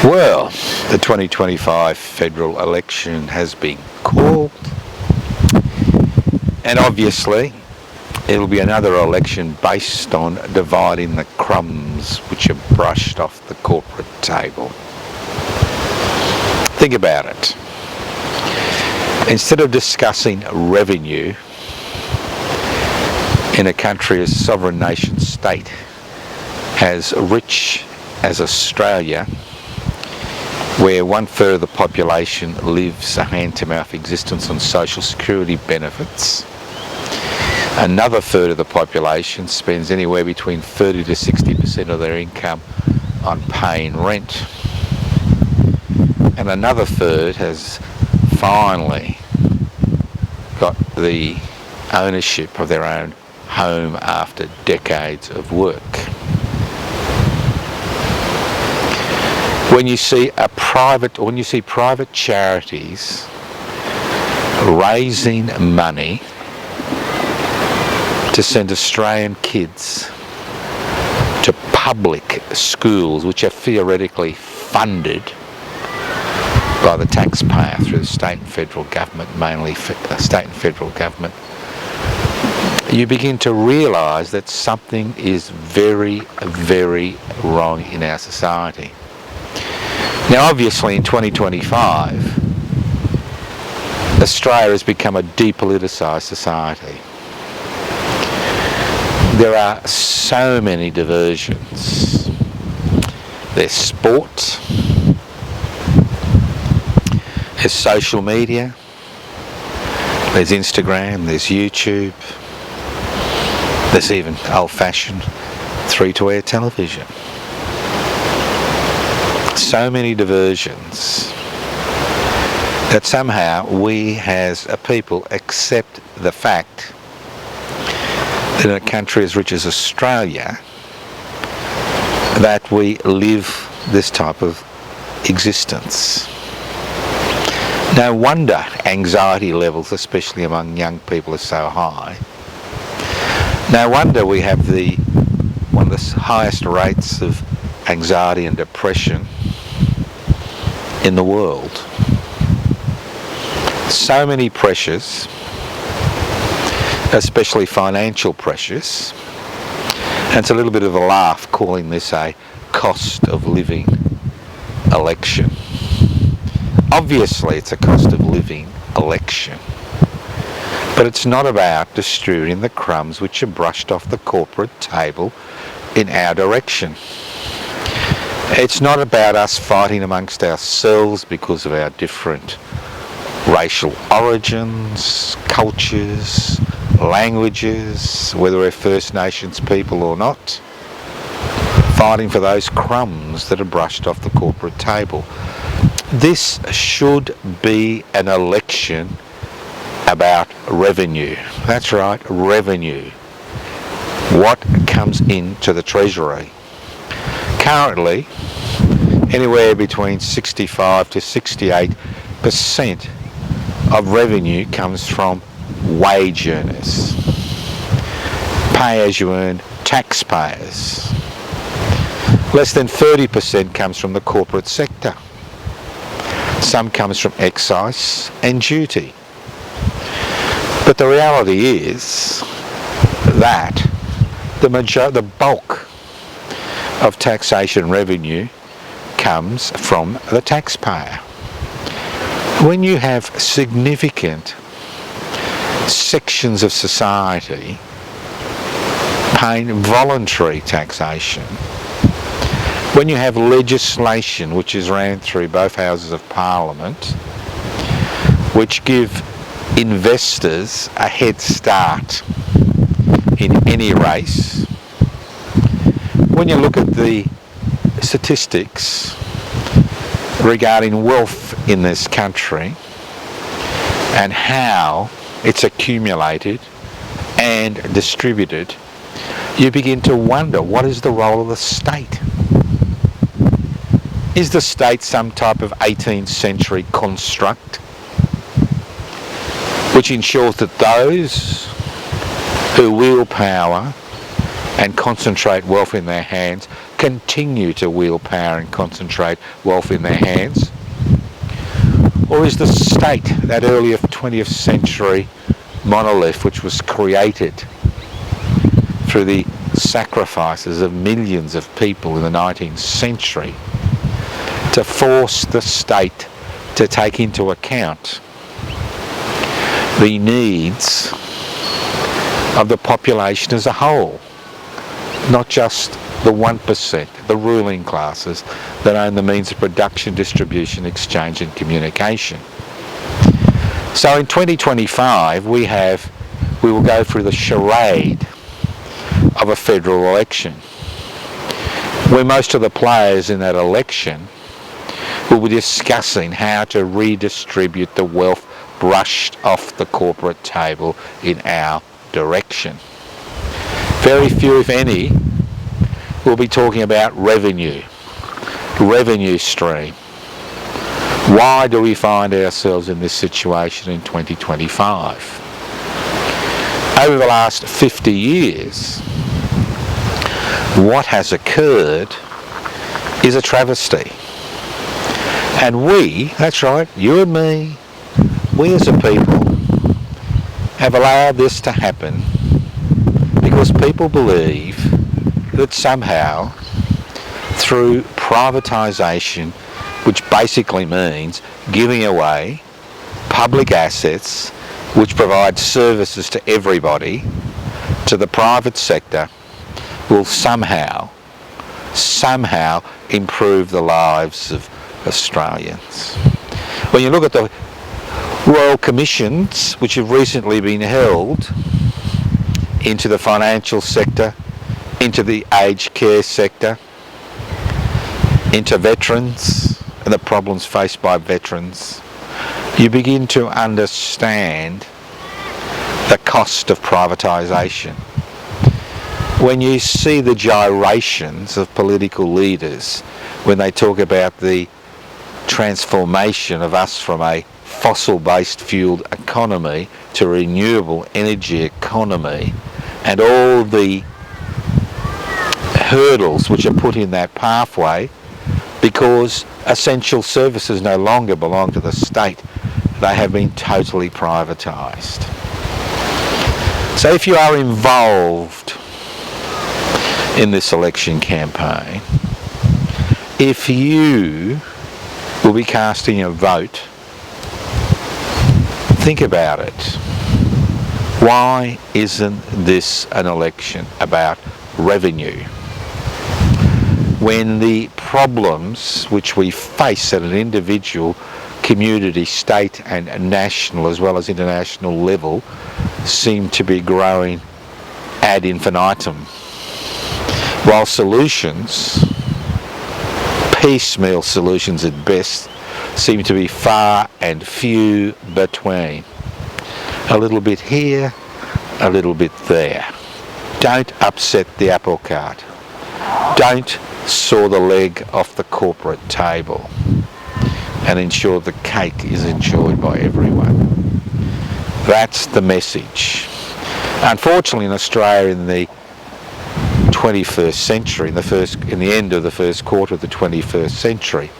Well, the 2025 federal election has been called, and obviously it'll be another election based on dividing the crumbs which are brushed off the corporate table. Think about it. Instead of discussing revenue in a country as sovereign nation state as rich as Australia, where 1/3 of the population lives a hand-to-mouth existence on social security benefits, another third of the population spends anywhere between 30 to 60% of their income on paying rent, and another third has finally got the ownership of their own home after decades of work. When you see private charities raising money to send Australian kids to public schools which are theoretically funded by the taxpayer through the state and federal government, mainly state and federal government, you begin to realise that something is very, very wrong in our society. Now obviously in 2025, Australia has become a depoliticised society. There are so many diversions. There's sport, there's social media, there's Instagram, there's YouTube, there's even old-fashioned 3-to-air television. So many diversions that somehow we as a people accept the fact that in a country as rich as Australia that we live this type of existence. No wonder anxiety levels, especially among young people, are so high. No wonder we have one of the highest rates of anxiety and depression in the world. So many pressures, especially financial pressures, and it's a little bit of a laugh calling this a cost of living election. Obviously it's a cost of living election, but it's not about distributing the crumbs which are brushed off the corporate table in our direction. It's not about us fighting amongst ourselves because of our different racial origins, cultures, languages, whether we're First Nations people or not, fighting for those crumbs that are brushed off the corporate table. This should be an election about revenue. That's right, revenue. What comes into the Treasury? Currently, anywhere between 65 to 68% of revenue comes from wage earners, pay-as-you-earn taxpayers. Less than 30% comes from the corporate sector. Some comes from excise and duty. But the reality is that the bulk of taxation revenue comes from the taxpayer. When you have significant sections of society paying voluntary taxation, when you have legislation which is ran through both houses of Parliament which give investors a head start in any race, when you look at the statistics regarding wealth in this country and how it's accumulated and distributed, you begin to wonder, what is the role of the state? Is the state some type of 18th century construct which ensures that those who wield power and concentrate wealth in their hands continue to wield power and concentrate wealth in their hands? Or is the state, that early 20th century monolith which was created through the sacrifices of millions of people in the 19th century to force the state to take into account the needs of the population as a whole, not just the 1%, the ruling classes that own the means of production, distribution, exchange and communication. So in 2025 we will go through the charade of a federal election, where most of the players in that election will be discussing how to redistribute the wealth brushed off the corporate table in our direction. Very few, if any, will be talking about revenue stream. Why do we find ourselves in this situation in 2025? Over the last 50 years, what has occurred is a travesty. And we, that's right, you and me, we as a people have allowed this to happen because people believe that somehow through privatisation, which basically means giving away public assets which provide services to everybody, to the private sector, will somehow improve the lives of Australians. When you look at the Royal Commissions which have recently been held into the financial sector, into the aged care sector, into veterans and the problems faced by veterans, you begin to understand the cost of privatisation. When you see the gyrations of political leaders when they talk about the transformation of us from a fossil-based fueled economy to a renewable energy economy, and all the hurdles which are put in that pathway because essential services no longer belong to the state, they have been totally privatised. So if you are involved in this election campaign, if you will be casting a vote, think about it. Why isn't this an election about revenue? When the problems which we face at an individual, community, state and national as well as international level seem to be growing ad infinitum, while solutions, piecemeal solutions at best, seem to be far and few between. A little bit here, a little bit there. Don't upset the apple cart. Don't saw the leg off the corporate table, and ensure the cake is enjoyed by everyone. That's the message. Unfortunately in Australia in the 21st century, in the end of the first quarter of the 21st century,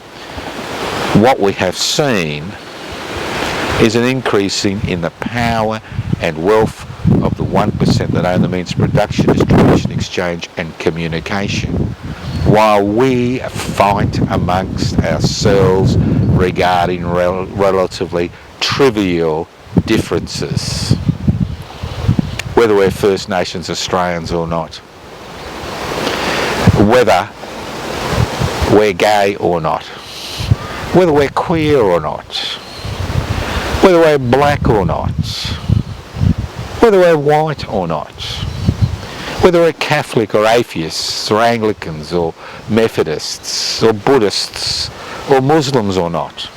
what we have seen is an increasing in the power and wealth of the 1% that own the means of production, distribution, exchange and communication, while we fight amongst ourselves regarding relatively trivial differences, whether we're First Nations Australians or not, whether we're gay or not, whether we're queer or not, whether we're black or not, whether we're white or not, whether we're Catholic or atheists or Anglicans or Methodists or Buddhists or Muslims or not.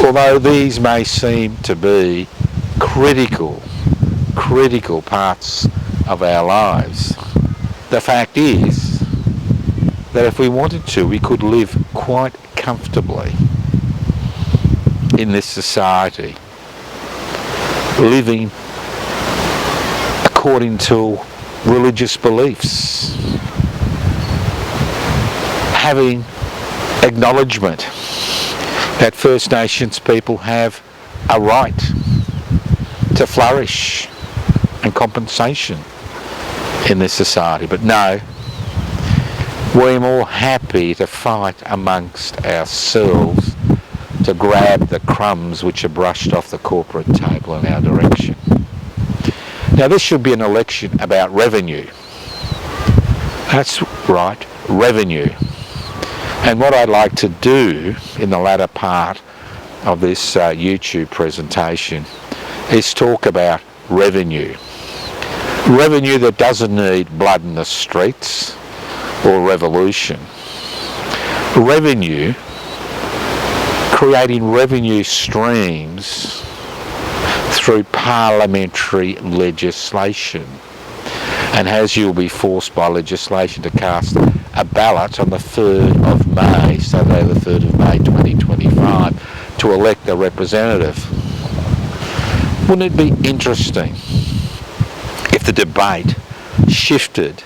Although these may seem to be critical parts of our lives, the fact is that if we wanted to, we could live quite comfortably in this society, living according to religious beliefs, having acknowledgement that First Nations people have a right to flourish and compensation in this society. But no, we're more happy to fight amongst ourselves to grab the crumbs which are brushed off the corporate table in our direction. Now this should be an election about revenue. That's right, revenue. And what I'd like to do in the latter part of this YouTube presentation is talk about revenue. Revenue that doesn't need blood in the streets or revolution. Revenue, creating revenue streams through parliamentary legislation. And as you'll be forced by legislation to cast a ballot on the 3rd of May, Saturday the 3rd of May 2025, to elect a representative. Wouldn't it be interesting if the debate shifted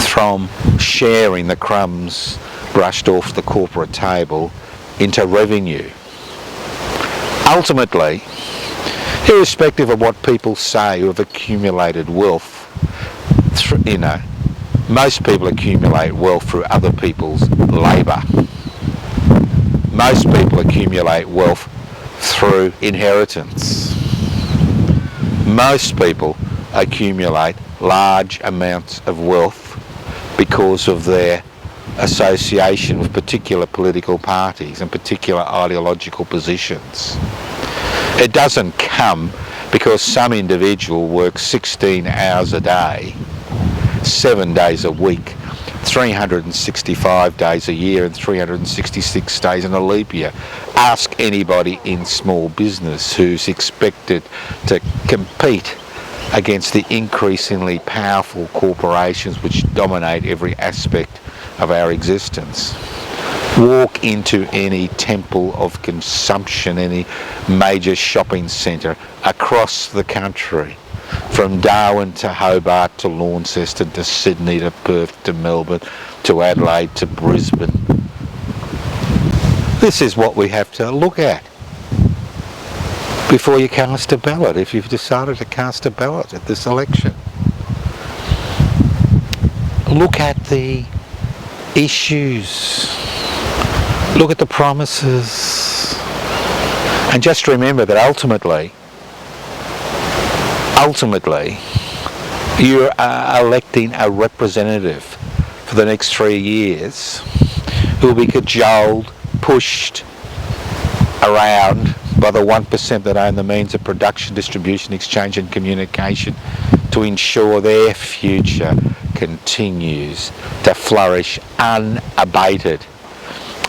from sharing the crumbs brushed off the corporate table into revenue? Ultimately, irrespective of what people say who have accumulated wealth, most people accumulate wealth through other people's labour. Most people accumulate wealth through inheritance. Most people accumulate large amounts of wealth because of their association with particular political parties and particular ideological positions. It doesn't come because some individual works 16 hours a day, 7 days a week, 365 days a year and 366 days in a leap year. Ask anybody in small business who's expected to compete against the increasingly powerful corporations which dominate every aspect of our existence. Walk into any temple of consumption, any major shopping centre across the country, from Darwin to Hobart to Launceston to Sydney to Perth to Melbourne to Adelaide to Brisbane. This is what we have to look at before you cast a ballot, if you've decided to cast a ballot at this election. Look at the issues. Look at the promises. And just remember that ultimately, you are electing a representative for the next 3 years who will be cajoled, pushed around by the 1% that own the means of production, distribution, exchange and communication to ensure their future continues to flourish unabated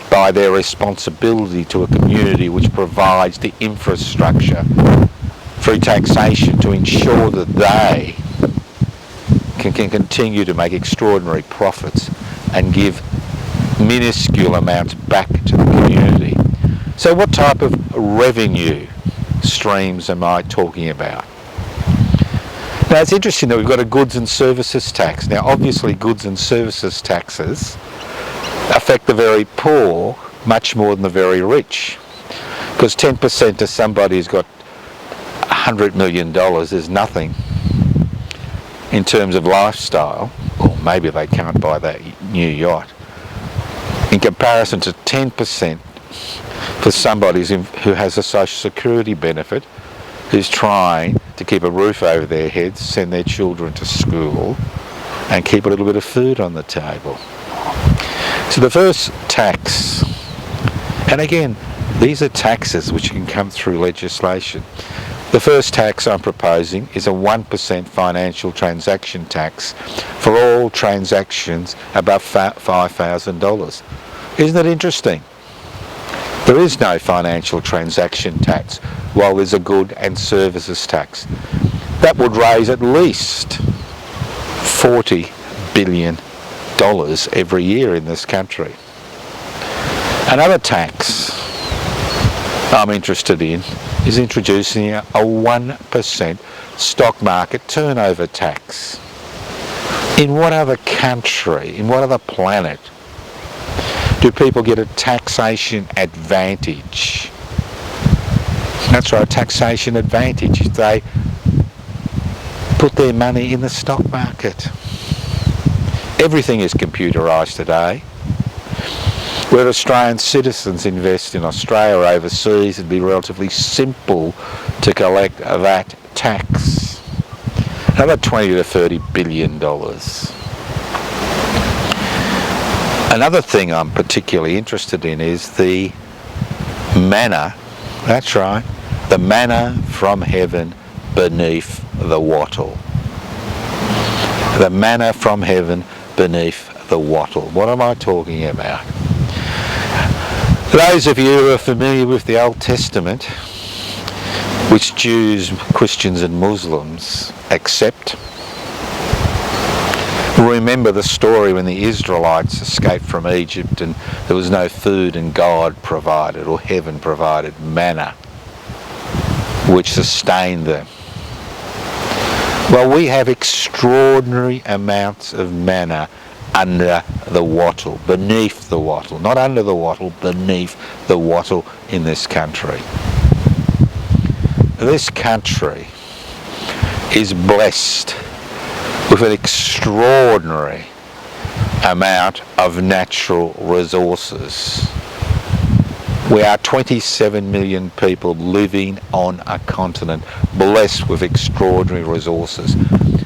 by their responsibility to a community which provides the infrastructure through taxation to ensure that they can continue to make extraordinary profits and give minuscule amounts back to the community. So what type of revenue streams am I talking about? Now it's interesting that we've got a goods and services tax. Now obviously goods and services taxes affect the very poor much more than the very rich, because 10% to somebody who's got $100 million is nothing in terms of lifestyle, or maybe they can't buy that new yacht, in comparison to 10% for somebody who has a social security benefit, who's trying to keep a roof over their heads, send their children to school and keep a little bit of food on the table. So the first tax, and again these are taxes which can come through legislation. The first tax I'm proposing is a 1% financial transaction tax for all transactions above $5,000. Isn't that interesting? There is no financial transaction tax while there's a good and services tax. That would raise at least $40 billion every year in this country. Another tax I'm interested in is introducing a 1% stock market turnover tax. In what other country, in what other planet do people get a taxation advantage? That's right, taxation advantage if they put their money in the stock market. Everything is computerised today. Where Australian citizens invest in Australia or overseas, it'd be relatively simple to collect that tax. About 20 to 30 billion dollars. Another thing I'm particularly interested in is the manna, that's right, the manna from heaven beneath the wattle. The manna from heaven beneath the wattle. What am I talking about? Those of you who are familiar with the Old Testament, which Jews, Christians and Muslims accept, remember the story when the Israelites escaped from Egypt and there was no food and God provided, or heaven provided, manna, which sustained them. Well, we have extraordinary amounts of manna under the wattle, beneath the wattle, not under the wattle, beneath the wattle in this country. This country is blessed with an extraordinary amount of natural resources. We are 27 million people living on a continent blessed with extraordinary resources.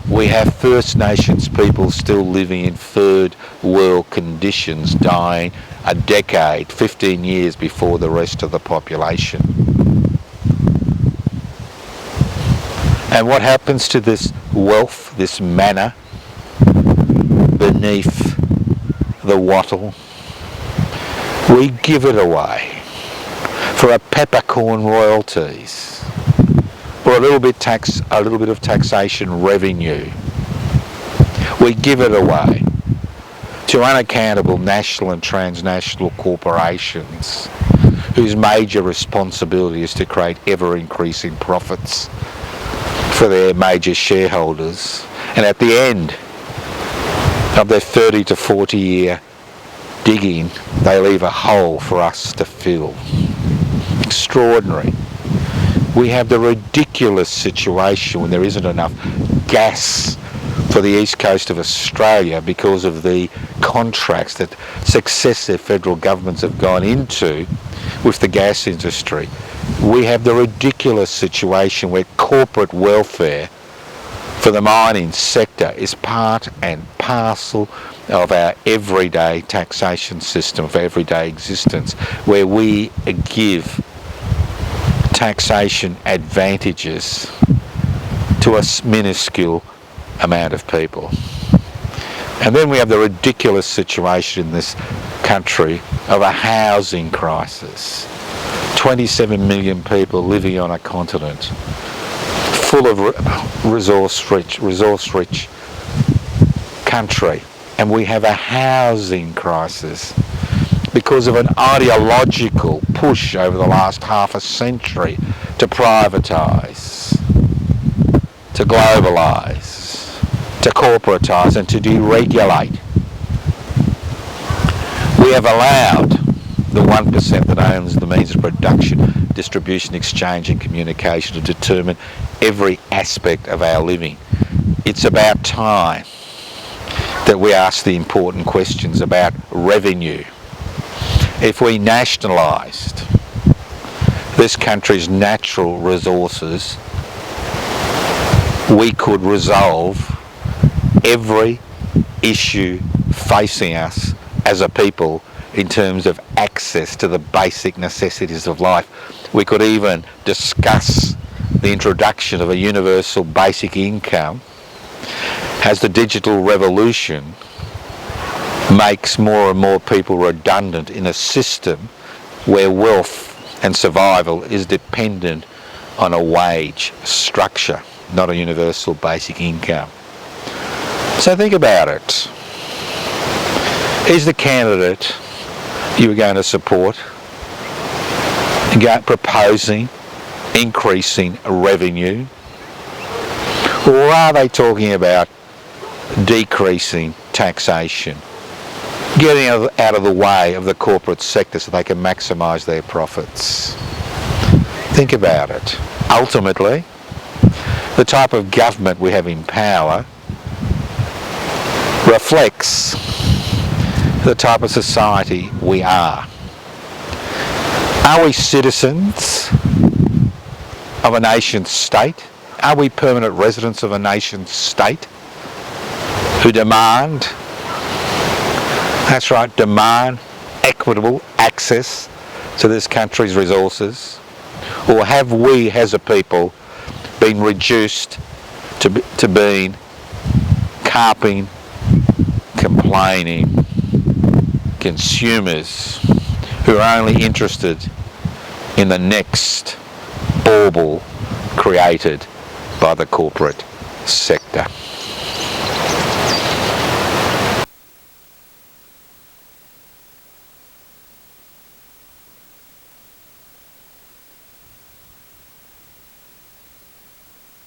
We have First Nations people still living in third world conditions, dying a decade, 15 years before the rest of the population. And what happens to this wealth, this manna beneath the wattle? We give it away for a peppercorn royalties, or a little bit of taxation revenue. We give it away to unaccountable national and transnational corporations whose major responsibility is to create ever-increasing profits for their major shareholders, and at the end of their 30 to 40 year digging, they leave a hole for us to fill. Extraordinary. We have the ridiculous situation when there isn't enough gas for the east coast of Australia because of the contracts that successive federal governments have gone into with the gas industry. We have the ridiculous situation where corporate welfare for the mining sector is part and parcel of our everyday taxation system, of everyday existence, where we give taxation advantages to a minuscule amount of people. And then we have the ridiculous situation in this country of a housing crisis. 27 million people living on a continent full of resource-rich country, and we have a housing crisis because of an ideological push over the last half a century to privatise, to globalise, to corporatise and to deregulate. We have allowed the 1% that owns the means of production, distribution, exchange and communication to determine every aspect of our living. It's about time that we ask the important questions about revenue. If we nationalised this country's natural resources, we could resolve every issue facing us as a people in terms of access to the basic necessities of life. We could even discuss the introduction of a universal basic income as the digital revolution makes more and more people redundant in a system where wealth and survival is dependent on a wage structure, not a universal basic income. So think about it. Is the candidate you are going to support proposing increasing revenue, or are they talking about decreasing taxation, getting out of the way of the corporate sector so they can maximise their profits. Think about it. Ultimately, the type of government we have in power reflects the type of society we are. Are we citizens of a nation state? Are we permanent residents of a nation state who demand, that's right, demand equitable access to this country's resources? Or have we as a people been reduced to being carping, complaining consumers who are only interested in the next bauble created by the corporate sector?